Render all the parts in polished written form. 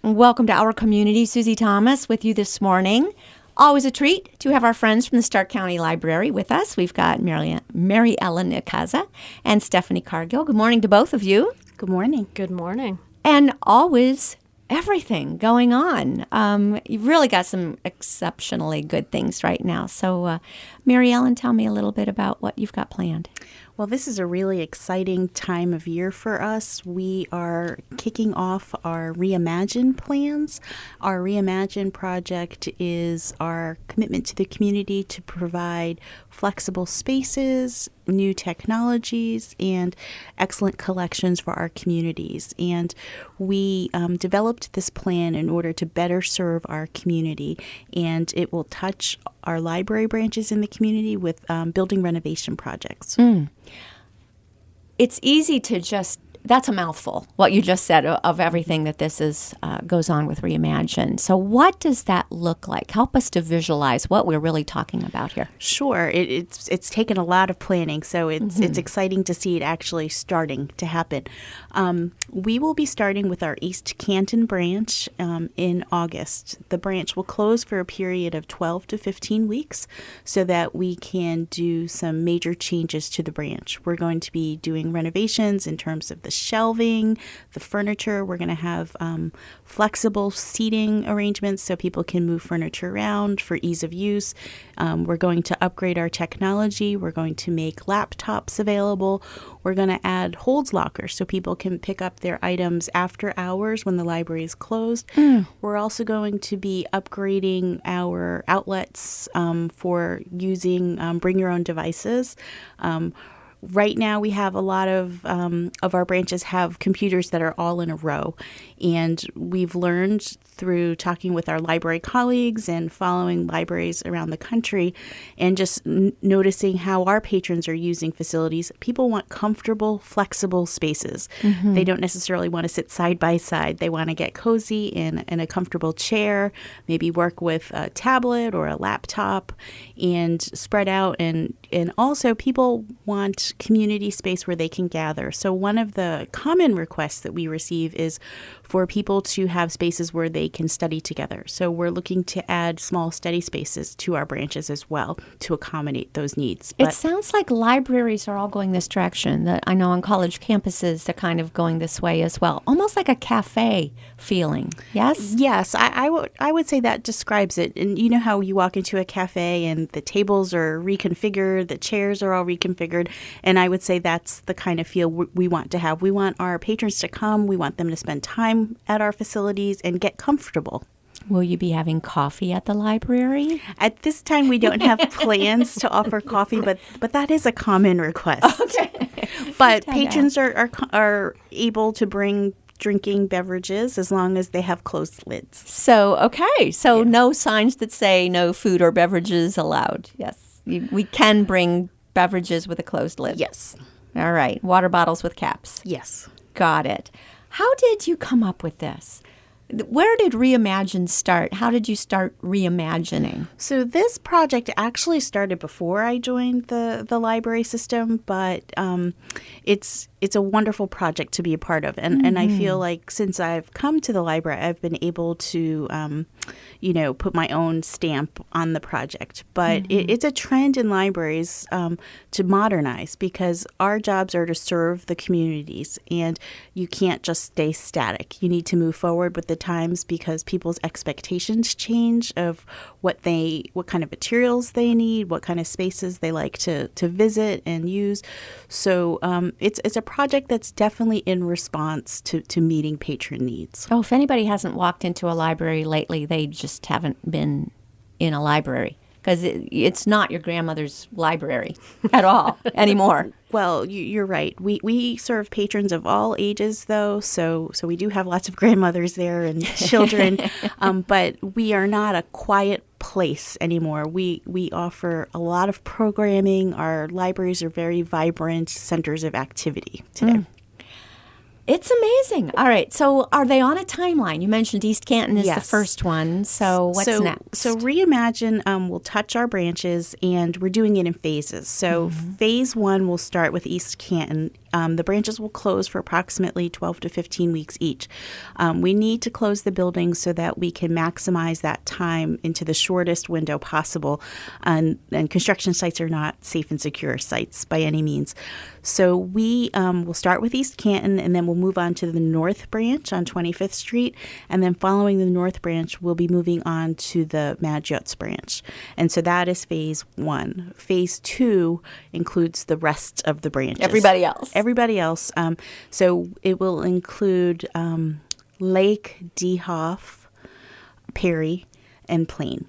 Welcome to our community. Susie Thomas with you this morning. Always a treat to have our friends from the Stark County Library with us. We've got Mary Ellen Nikaza and Stephanie Cargill. Good morning to both of you. Good morning. Good morning. And always everything going on. You've really got some exceptionally good things right now. So, Mary Ellen, tell me a little bit about what you've got planned. Well, this is a really exciting time of year for us. We are kicking off our Reimagine plans. Our Reimagine project is our commitment to the community to provide flexible spaces, new technologies, and excellent collections for our communities. And we developed this plan in order to better serve our community, and it will touch our library branches in the community with building renovation projects. It's easy to just, that's a mouthful, what you just said of everything that this is goes on with Reimagine. So what does that look like? Help us to visualize what we're really talking about here. Sure. It's taken a lot of planning, so it's exciting to see it actually starting to happen. We will be starting with our East Canton branch in August. The branch will close for a period of 12 to 15 weeks so that we can do some major changes to the branch. We're going to be doing renovations in terms of the shelving, the furniture. We're going to have flexible seating arrangements so people can move furniture around for ease of use. We're going to upgrade our technology. We're going to make laptops available. We're going to add holds lockers so people can pick up their items after hours when the library is closed. We're also going to be upgrading our outlets for using bring your own devices. Right now, we have a lot of our branches have computers that are all in a row. And we've learned through talking with our library colleagues and following libraries around the country and just noticing how our patrons are using facilities, people want comfortable, flexible spaces. They don't necessarily want to sit side by side. They want to get cozy in a comfortable chair, maybe work with a tablet or a laptop and spread out. And also people want community space where they can gather. So one of the common requests that we receive is for people to have spaces where they can study together. So we're looking to add small study spaces to our branches as well to accommodate those needs. It sounds like libraries are all going this direction. That I know on college campuses, they're kind of going this way as well. Almost like a cafe feeling. Yes? Yes, I would say that describes it. And you know how you walk into a cafe and the tables are reconfigured, the chairs are all reconfigured. And I would say that's the kind of feel we want to have. We want our patrons to come. We want them to spend time at our facilities and get comfortable. Will you be having coffee at the library? At this time, we don't have plans to offer coffee, but that is a common request. Okay. But patrons are able to bring drinking beverages as long as they have closed lids. So, okay. So no signs that say no food or beverages allowed. Yes. We can bring beverages with a closed lid. Yes. All right. Water bottles with caps. Yes. Got it. How did you come up with this? Where did Reimagine start? How did you start reimagining? So this project actually started before I joined the library system, but it's a wonderful project to be a part of. And I feel like since I've come to the library, I've been able to, put my own stamp on the project. But it's a trend in libraries to modernize because our jobs are to serve the communities. And you can't just stay static. You need to move forward with the times because people's expectations change of what kind of materials they need, what kind of spaces they like to visit and use. So it's a project that's definitely in response to meeting patron needs. Oh, if anybody hasn't walked into a library lately, they just haven't been in a library because it's not your grandmother's library at all anymore. Well, you're right. We serve patrons of all ages, though, so we do have lots of grandmothers there and children, but we are not a quiet place anymore. We offer a lot of programming. Our libraries are very vibrant centers of activity today. It's amazing. All right. So are they on a timeline? You mentioned East Canton is the first one. So what's next? So Reimagine will touch our branches, and we're doing it in phases. So phase one will start with East Canton. The branches will close for approximately 12 to 15 weeks each. We need to close the building so that we can maximize that time into the shortest window possible. And construction sites are not safe and secure sites by any means. So we will start with East Canton, and then we'll move on to the North Branch on 25th Street. And then following the North Branch, we'll be moving on to the Mad Jutz Branch. And so that is phase 1. Phase 2 includes the rest of the branches. Everybody else. Everybody else. So it will include Lake, DeHoff, Perry, and Plain.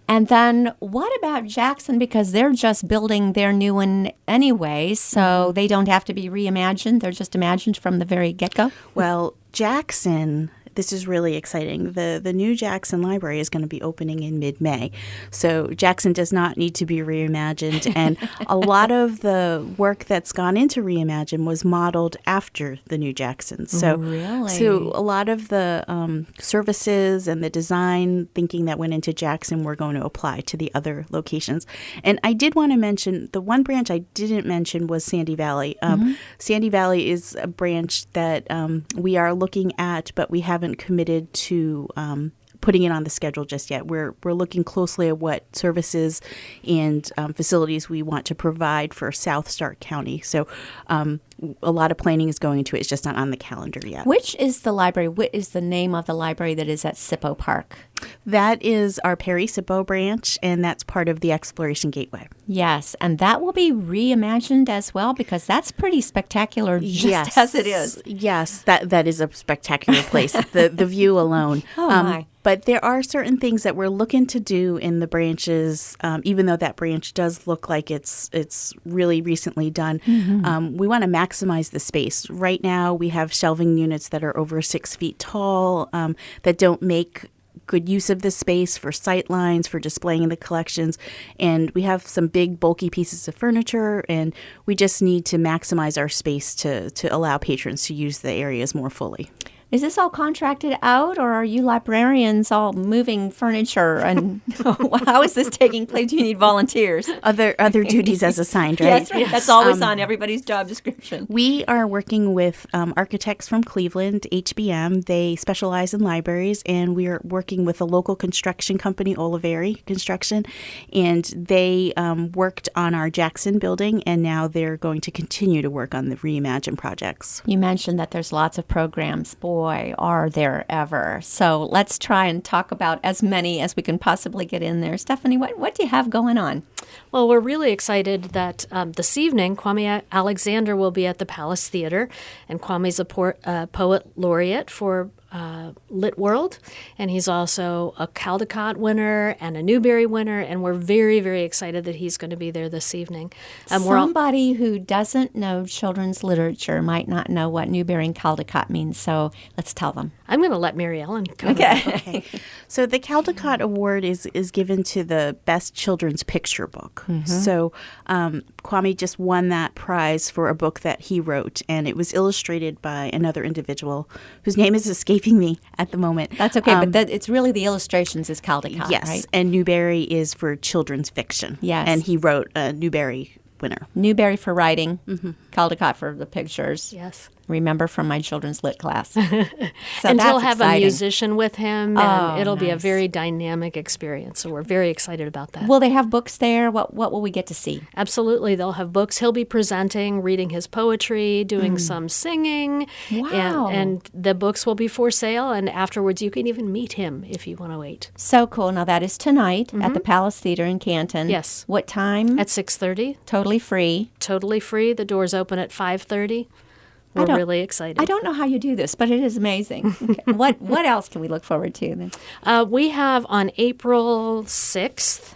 And then what about Jackson? Because they're just building their new one anyway, so they don't have to be reimagined. They're just imagined from the very get-go. Well, Jackson, this is really exciting. The new Jackson Library is going to be opening in mid-May. So Jackson does not need to be reimagined. And a lot of the work that's gone into Reimagine was modeled after the new Jackson. So, Really? So a lot of the services and the design thinking that went into Jackson we're going to apply to the other locations. And I did want to mention, the one branch I didn't mention was Sandy Valley. Sandy Valley is a branch that we are looking at, but we haven't committed to putting it on the schedule just yet. We're looking closely at what services and facilities we want to provide for South Stark County. So a lot of planning is going into it. It's just not on the calendar yet. Which is the library? What is the name of the library that is at Sippo Park? That is our Perry Sippo branch, and that's part of the Exploration Gateway. Yes, and that will be reimagined as well, because that's pretty spectacular just as it is. Yes, that is a spectacular place, the view alone. Oh, my. But there are certain things that we're looking to do in the branches, even though that branch does look like it's really recently done. We want to maximize the space. Right now, we have shelving units that are over 6 feet tall that don't make good use of the space for sight lines, for displaying the collections. And we have some big, bulky pieces of furniture, and we just need to maximize our space to allow patrons to use the areas more fully. Is this all contracted out, or are you librarians all moving furniture? And how is this taking place? Do you need volunteers? Other duties as assigned, right? Yes, right. That's always on everybody's job description. We are working with architects from Cleveland, HBM. They specialize in libraries, and we are working with a local construction company, Oliveri Construction, and they worked on our Jackson building, and now they're going to continue to work on the Reimagine projects. You mentioned that there's lots of programs. Boy, are there ever. So let's try and talk about as many as we can possibly get in there. Stephanie, what do you have going on? Well, we're really excited that this evening, Kwame Alexander will be at the Palace Theater, and Kwame's a poet laureate for Lit World, and he's also a Caldecott winner and a Newbery winner, and we're very, very excited that he's going to be there this evening. Somebody who doesn't know children's literature might not know what Newbery and Caldecott means, so let's tell them. I'm going to let Mary Ellen cover Okay. So the Caldecott Award is given to the best children's picture book. So Kwame just won that prize for a book that he wrote, and it was illustrated by another individual whose name is escaping me at the moment. That's okay, but it's really the illustrations is Caldecott, yes, right? and Newbery is for children's fiction. Yes. And he wrote a Newbery winner. Newbery for writing, Caldecott for the pictures. Yes. Remember from my children's lit class. So And he'll that's have exciting. a musician with him, and it'll be a nice. very dynamic experience. So we're very excited about that. Will they have books there? What will we get to see? Absolutely. They'll have books. He'll be presenting, reading his poetry, doing some singing. Wow. And the books will be for sale. And afterwards, you can even meet him if you want to wait. So cool. Now, that is tonight at the Palace Theater in Canton. Yes. What time? At 6:30, Totally free. totally free. The doors open at 5:30. We're don't- really excited. I don't know how you do this, but it is amazing. Okay. What else can we look forward to then? We have on April 6th,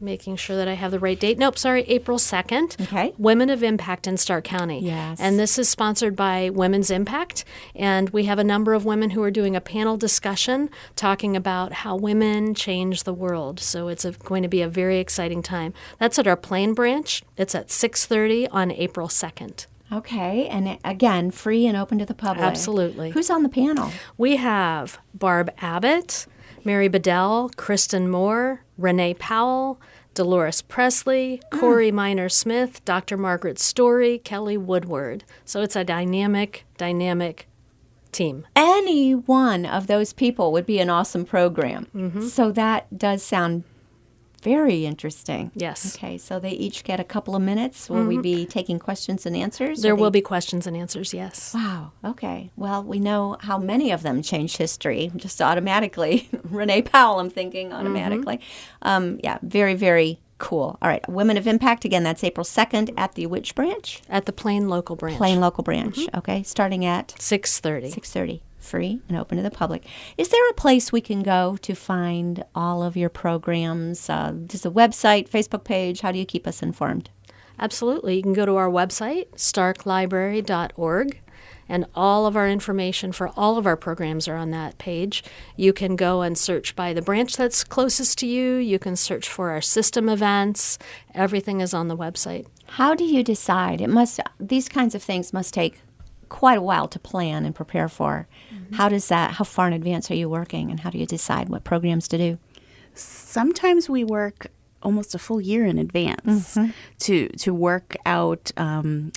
making sure that I have the right date. Nope, sorry, April 2nd. Okay. Women of Impact in Stark County. Yes. And this is sponsored by Women's Impact. And we have a number of women who are doing a panel discussion talking about how women change the world. So it's going to be a very exciting time. That's at our Plain branch. It's at 6:30 on April 2nd. Okay. And again, free and open to the public. Absolutely. Who's on the panel? We have Barb Abbott, Mary Bedell, Kristen Moore, Renee Powell, Dolores Presley, Corey Minor Smith, Dr. Margaret Story, Kelly Woodward. So it's a dynamic team. Any one of those people would be an awesome program. So that does sound very interesting. Yes. Okay, so they each get a couple of minutes. Will we be taking questions and answers? There will be questions and answers, yes. Wow, okay. Well, we know how many of them changed history just automatically. Renee Powell, I'm thinking automatically. Yeah, very, very cool. All right, Women of Impact, again, that's April 2nd at the which branch? At the Plain Local Branch. Plain Local Branch, okay, starting at 6:30. 6:30. Free and open to the public. Is there a place we can go to find all of your programs? Just a website, Facebook page? How do you keep us informed? Absolutely. You can go to our website, starklibrary.org, and all of our information for all of our programs are on that page. You can go and search by the branch that's closest to you. You can search for our system events. Everything is on the website. How do you decide? These kinds of things must take quite a while to plan and prepare for. How far in advance are you working, and how do you decide what programs to do? Sometimes we work almost a full year in advance to work out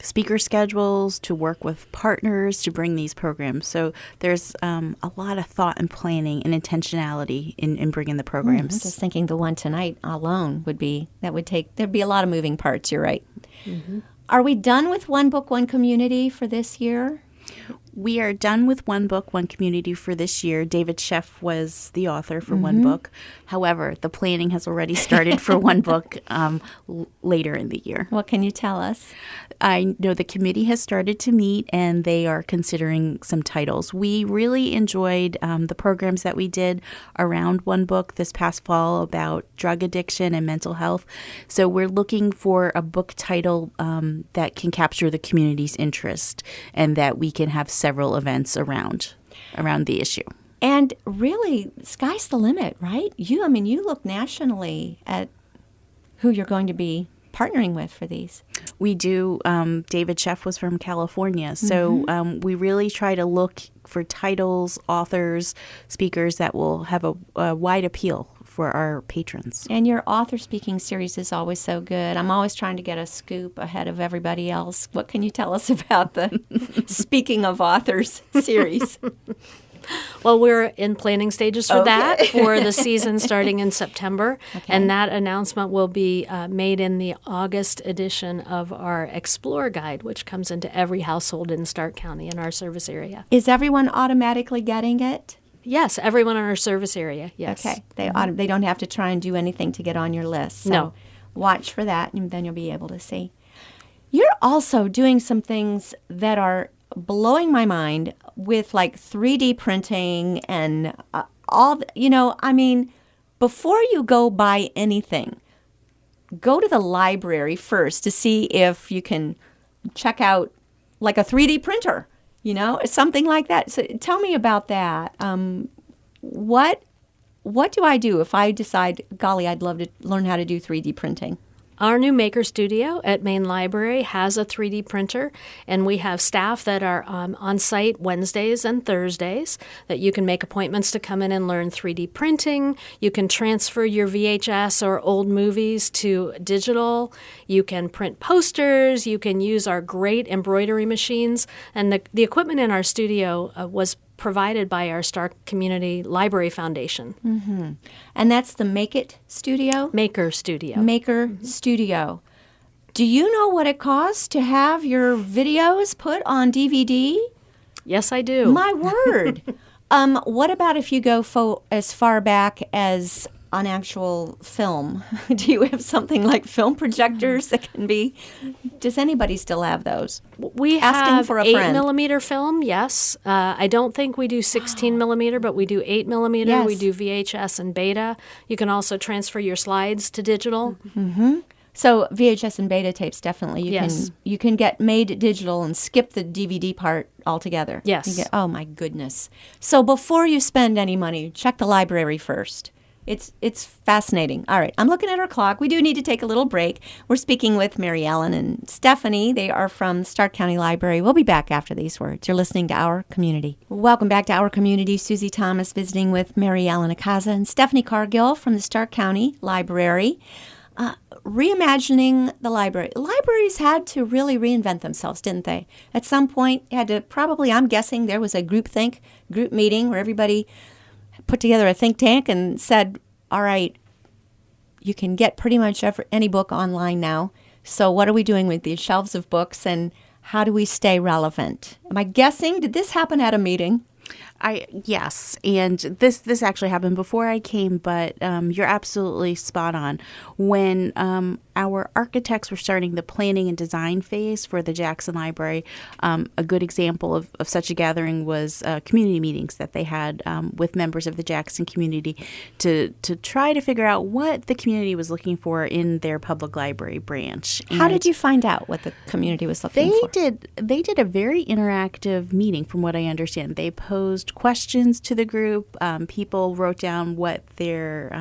speaker schedules, to work with partners to bring these programs. So there's a lot of thought and planning and intentionality in bringing the programs. I'm just thinking the one tonight alone there'd be a lot of moving parts. You're right. Are we done with One Book, One Community for this year? We are done with One Book, One Community for this year. David Sheff was the author for One Book. However, the planning has already started for One Book later in the year. What can you tell us? I know the committee has started to meet, and they are considering some titles. We really enjoyed the programs that we did around One Book this past fall about drug addiction and mental health. So we're looking for a book title that can capture the community's interest and that we can have several events around the issue. And really, sky's the limit, right? You look nationally at who you're going to be partnering with for these. We do. David Sheff was from California, so we really try to look for titles, authors, speakers that will have a wide appeal for our patrons. And your author speaking series is always so good. I'm always trying to get a scoop ahead of everybody else. What can you tell us about the Speaking of Authors series? Well, we're in planning stages for that for the season starting in September. And that announcement will be made in the August edition of our Explore Guide, which comes into every household in Stark County in our service area. Is everyone automatically getting it? Yes, everyone in our service area, yes. Okay. They don't have to try and do anything to get on your list. So No. watch for that, and then you'll be able to see. You're also doing some things that are blowing my mind with like 3D printing and before you go buy anything, go to the library first to see if you can check out like a 3D printer, something like that. So tell me about that. What do I do if I decide, golly, I'd love to learn how to do 3D printing? Our new Maker Studio at Main Library has a 3D printer, and we have staff that are on site Wednesdays and Thursdays that you can make appointments to come in and learn 3D printing. You can transfer your VHS or old movies to digital. You can print posters. You can use our great embroidery machines. And the equipment in our studio was provided by our Stark Community Library Foundation. Mm-hmm. And that's the Maker Studio? Maker Studio. Maker Studio. Do you know what it costs to have your videos put on DVD? Yes, I do. My word. What about if you go as far back as on actual film? Do you have something like film projectors that can be? Does anybody still have those? We Asking have for a 8mm film, yes. I don't think we do 16mm, but we do 8mm. Yes. We do VHS and beta. You can also transfer your slides to digital. Mm-hmm. So VHS and beta tapes, definitely. You can get made digital and skip the DVD part altogether. Yes. Oh, my goodness. So before you spend any money, check the library first. It's fascinating. All right, I'm looking at our clock. We do need to take a little break. We're speaking with Mary Ellen and Stephanie. They are from Stark County Library. We'll be back after these words. You're listening to Our Community. Welcome back to Our Community. Susie Thomas visiting with Mary Ellen Akaza and Stephanie Cargill from the Stark County Library. reimagining the library. Libraries had to really reinvent themselves, didn't they? At some point, had to probably, I'm guessing, there was a group meeting where everybody put together a think tank and said, all right, you can get pretty much any book online now. So what are we doing with these shelves of books, and how do we stay relevant? Am I guessing? Did this happen at a meeting? Yes, and this actually happened before I came, but you're absolutely spot on. When our architects were starting the planning and design phase for the Jackson Library, a good example of such a gathering was community meetings that they had with members of the Jackson community to try to figure out what the community was looking for in their public library branch. How did you find out what the community was looking for? They did a very interactive meeting, from what I understand. They posed questions to the group. People wrote down what their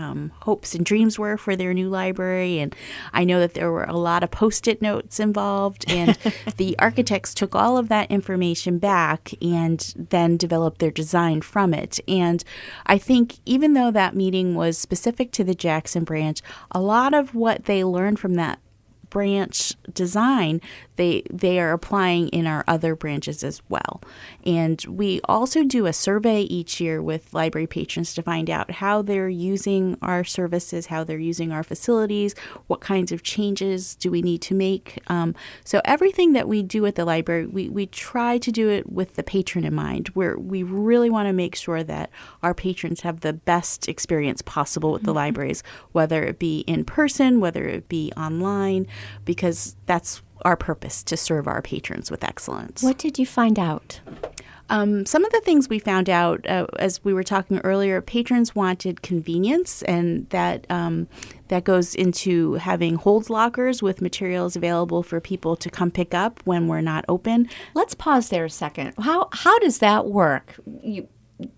hopes and dreams were for their new library, and I know that there were a lot of Post-it notes involved, and the architects took all of that information back and then developed their design from it. And I think even though that meeting was specific to the Jackson branch, a lot of what they learned from that branch design they are applying in our other branches as well. And we also do a survey each year with library patrons to find out how they're using our services, how they're using our facilities, what kinds of changes do we need to make. So everything that we do at the library, we try to do it with the patron in mind, where we really want to make sure that our patrons have the best experience possible with the libraries, whether it be in person, whether it be online, because that's our purpose, to serve our patrons with excellence. What did you find out? Some of the things we found out, as we were talking earlier, patrons wanted convenience, and that goes into having hold lockers with materials available for people to come pick up when we're not open. Let's pause there a second. How does that work?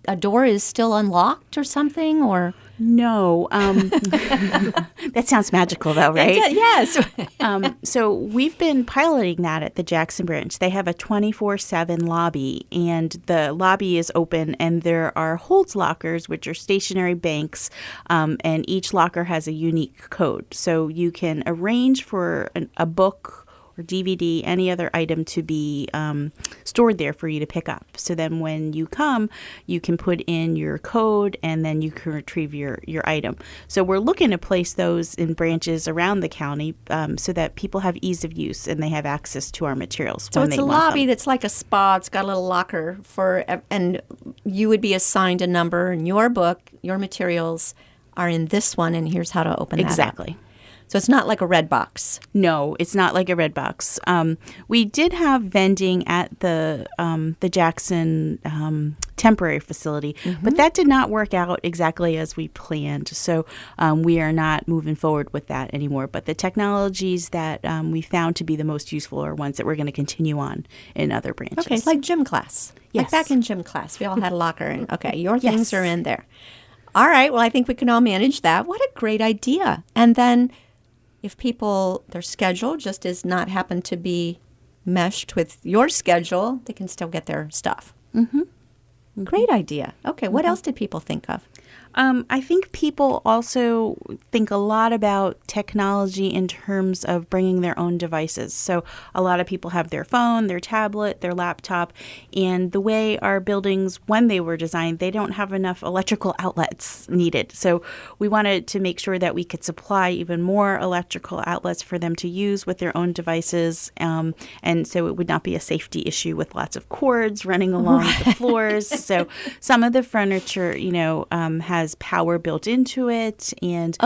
A door is still unlocked or something, or? No. That sounds magical, though, right? Yes. So we've been piloting that at the Jackson branch. They have a 24/7 lobby, and the lobby is open, and there are holds lockers, which are stationary banks, and each locker has a unique code. So you can arrange for a book or DVD, any other item to be stored there for you to pick up. So then when you come, you can put in your code, and then you can retrieve your item. So we're looking to place those in branches around the county so that people have ease of use and they have access to our materials. So when it's they a want lobby them. that's like a spa. It's got a little locker and you would be assigned a number, and your book, your materials are in this one, and here's how to open that up. Exactly. So it's not like a red box. No, it's not like a red box. We did have vending at the Jackson temporary facility, but that did not work out exactly as we planned. So we are not moving forward with that anymore. But the technologies that we found to be the most useful are ones that we're going to continue on in other branches. Okay, like gym class. Yes. Like back in gym class, we all had a locker, and okay, your things are in there. All right, well, I think we can all manage that. What a great idea. And then if people, their schedule just does not happen to be meshed with your schedule, they can still get their stuff. Great idea. Okay, what else did people think of? I think people also think a lot about technology in terms of bringing their own devices. So a lot of people have their phone, their tablet, their laptop, and the way our buildings, when they were designed, they don't have enough electrical outlets needed. So we wanted to make sure that we could supply even more electrical outlets for them to use with their own devices, and so it would not be a safety issue with lots of cords running along the floors. So some of the furniture, has power built into it, and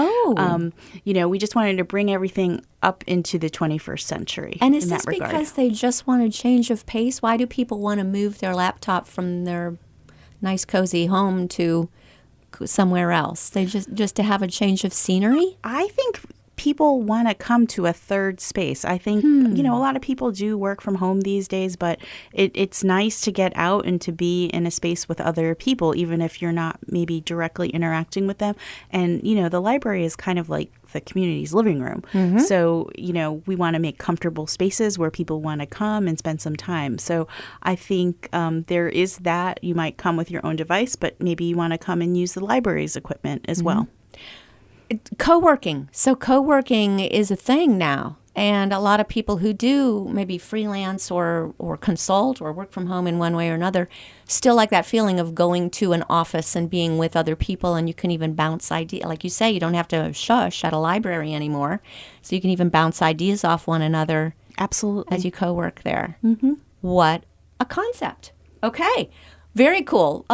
we just wanted to bring everything up into the 21st century. And is in this that regard. because they just want a change of pace? Why do people want to move their laptop from their nice cozy home to somewhere else? They just to have a change of scenery? I think people want to come to a third space. I think, a lot of people do work from home these days, but it's nice to get out and to be in a space with other people, even if you're not maybe directly interacting with them. And, the library is kind of like the community's living room. So, we want to make comfortable spaces where people want to come and spend some time. So I think there is that. You might come with your own device, but maybe you want to come and use the library's equipment as well. Co-working. So co-working is a thing now. And a lot of people who do maybe freelance or consult or work from home in one way or another still like that feeling of going to an office and being with other people, and you can even bounce ideas. Like you say, you don't have to shush at a library anymore. So you can even bounce ideas off one another. Absolutely. As you co-work there. Mm-hmm. What a concept. Okay. Very cool.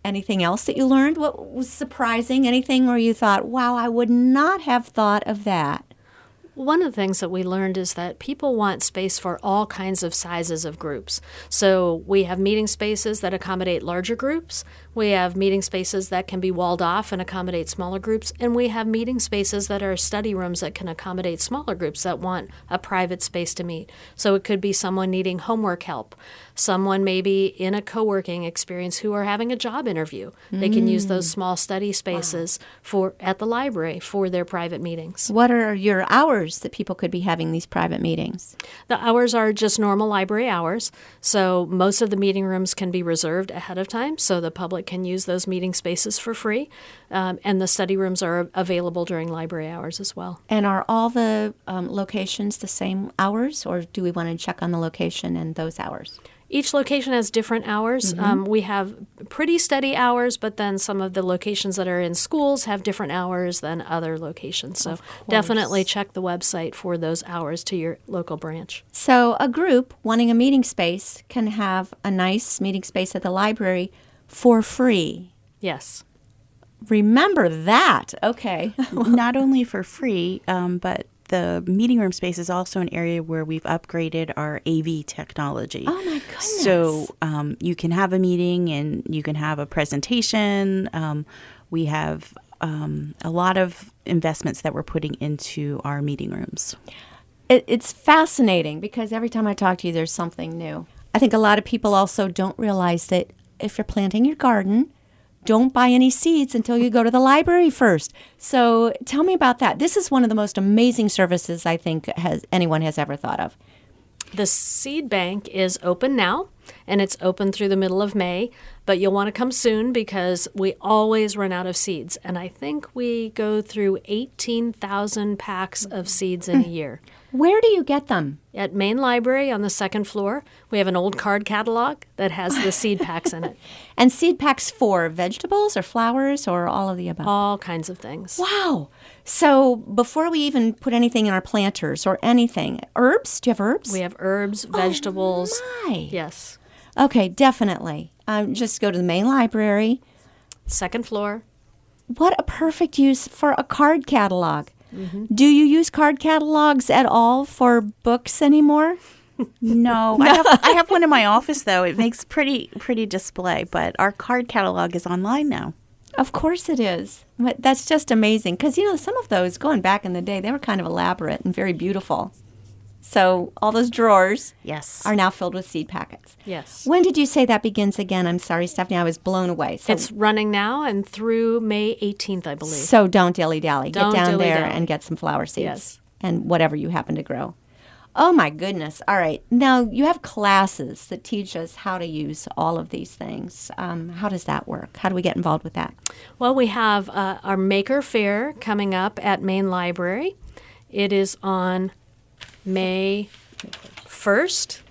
Anything else that you learned? What was surprising? Anything where you thought, wow, I would not have thought of that? One of the things that we learned is that people want space for all kinds of sizes of groups. So we have meeting spaces that accommodate larger groups. We have meeting spaces that can be walled off and accommodate smaller groups. And we have meeting spaces that are study rooms that can accommodate smaller groups that want a private space to meet. So it could be someone needing homework help, someone maybe in a co-working experience who are having a job interview. They can use those small study spaces at the library for their private meetings. What are your hours that people could be having these private meetings? The hours are just normal library hours. So most of the meeting rooms can be reserved ahead of time so the public can use those meeting spaces for free. And the study rooms are available during library hours as well. And are all the locations the same hours, or do we want to check on the location and those hours? Each location has different hours. We have pretty steady hours, but then some of the locations that are in schools have different hours than other locations. So definitely check the website for those hours to your local branch. So a group wanting a meeting space can have a nice meeting space at the library for free. Yes. Remember that. Okay. Not only for free, but the meeting room space is also an area where we've upgraded our AV technology. Oh, my goodness. So you can have a meeting and you can have a presentation. We have a lot of investments that we're putting into our meeting rooms. It's fascinating because every time I talk to you, there's something new. I think a lot of people also don't realize that if you're planting your garden, don't buy any seeds until you go to the library first. So tell me about that. This is one of the most amazing services I think anyone has ever thought of. The seed bank is open now, and it's open through the middle of May, but you'll want to come soon because we always run out of seeds. And I think we go through 18,000 packs of seeds in a year. Where do you get them? At Main Library on the second floor, we have an old card catalog that has the seed packs in it. And seed packs for vegetables or flowers or all of the above? All kinds of things. Wow. So before we even put anything in our planters or anything, herbs? Do you have herbs? We have herbs, vegetables. Oh, my. Yes. Okay, definitely. Just go to the Main Library. Second floor. What a perfect use for a card catalog. Mm-hmm. Do you use card catalogs at all for books anymore? No. I have one in my office, though. It makes pretty display, but our card catalog is online now. Of course it is. But that's just amazing because, some of those, going back in the day, they were kind of elaborate and very beautiful. So all those drawers are now filled with seed packets. Yes. When did you say that begins again? I'm sorry, Stephanie, I was blown away. So, it's running now and through May 18th, I believe. So don't dilly-dally. Get down there dilly-dally. and get some flower seeds. Yes. And whatever you happen to grow. Oh, my goodness. All right. Now, you have classes that teach us how to use all of these things. How does that work? How do we get involved with that? Well, we have our Maker Fair coming up at Main Library. It is on May 1st.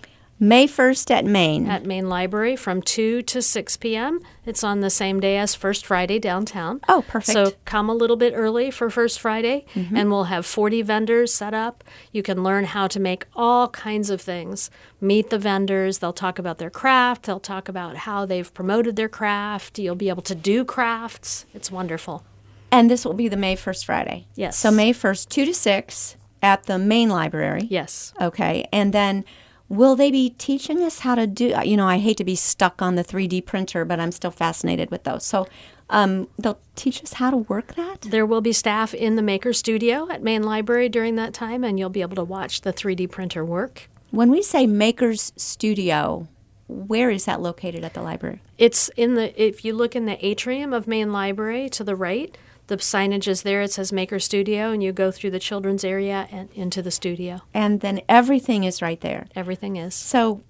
May 1st at Main. At Main Library from 2 to 6 p.m. It's on the same day as First Friday downtown. Oh, perfect. So come a little bit early for First Friday, and we'll have 40 vendors set up. You can learn how to make all kinds of things. Meet the vendors. They'll talk about their craft. They'll talk about how they've promoted their craft. You'll be able to do crafts. It's wonderful. And this will be the May 1st Friday. Yes. So May 1st, 2 to 6 at the Main Library. Yes. Okay. And then will they be teaching us how to do, I hate to be stuck on the 3D printer, but I'm still fascinated with those. So they'll teach us how to work that? There will be staff in the Maker Studio at Main Library during that time, and you'll be able to watch the 3D printer work. When we say Maker's Studio, where is that located at the library? It's if you look in the atrium of Main Library to the right, the signage is there. It says Maker Studio, and you go through the children's area and into the studio. And then everything is right there. Everything is. So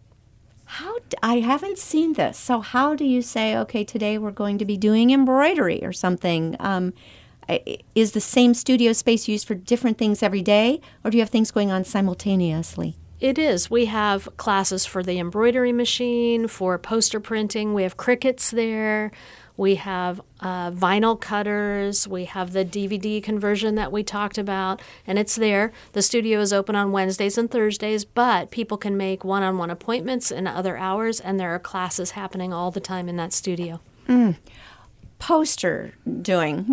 I haven't seen this. So how do you say, okay, today we're going to be doing embroidery or something? Is the same studio space used for different things every day, or do you have things going on simultaneously? It is. We have classes for the embroidery machine, for poster printing. We have Cricuts there. We have vinyl cutters. We have the DVD conversion that we talked about, and it's there. The studio is open on Wednesdays and Thursdays, but people can make one-on-one appointments in other hours, and there are classes happening all the time in that studio. Poster doing.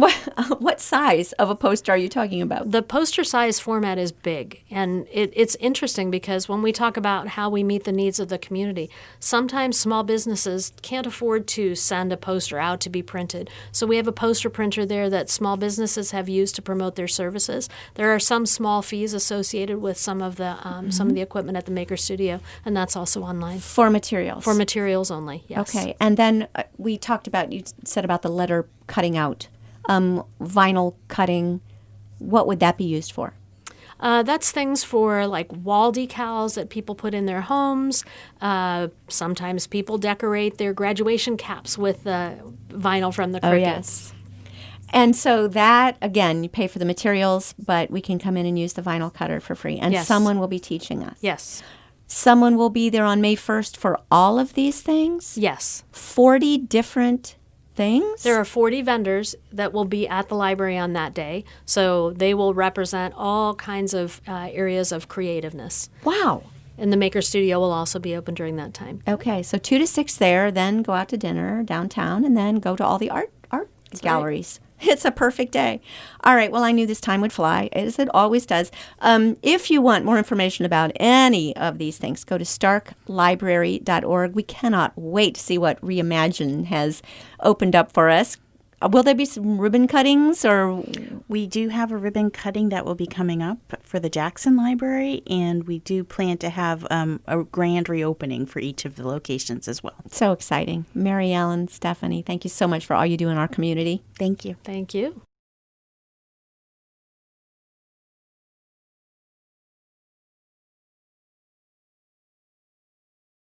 What size of a poster are you talking about? The poster size format is big, and it's interesting because when we talk about how we meet the needs of the community, sometimes small businesses can't afford to send a poster out to be printed. So we have a poster printer there that small businesses have used to promote their services. There are some small fees associated with some of the equipment at the Maker Studio, and that's also online. For materials? For materials only, yes. Okay, and then we talked about, you said about the letter cutting out, vinyl cutting. What would that be used for? That's things for like wall decals that people put in their homes. Sometimes people decorate their graduation caps with vinyl from the Cricut. Oh, yes. And so that, again, you pay for the materials, but we can come in and use the vinyl cutter for free. And Yes. someone will be teaching us. Yes. Someone will be there on May 1st for all of these things? Yes. 40 different things? There are 40 vendors that will be at the library on that day, so they will represent all kinds of areas of creativeness. Wow. And the Maker Studio will also be open during that time. Okay, so 2 to 6 there, then go out to dinner downtown, and then go to all the art galleries. It's a perfect day. All right, well, I knew this time would fly, as it always does. If you want more information about any of these things, go to starklibrary.org. We cannot wait to see what Reimagine has opened up for us. Will there be some ribbon cuttings, or? We do have a ribbon cutting that will be coming up for the Jackson Library, and we do plan to have a grand reopening for each of the locations as well. So exciting. Mary Ellen, Stephanie, thank you so much for all you do in our community. Thank you. Thank you.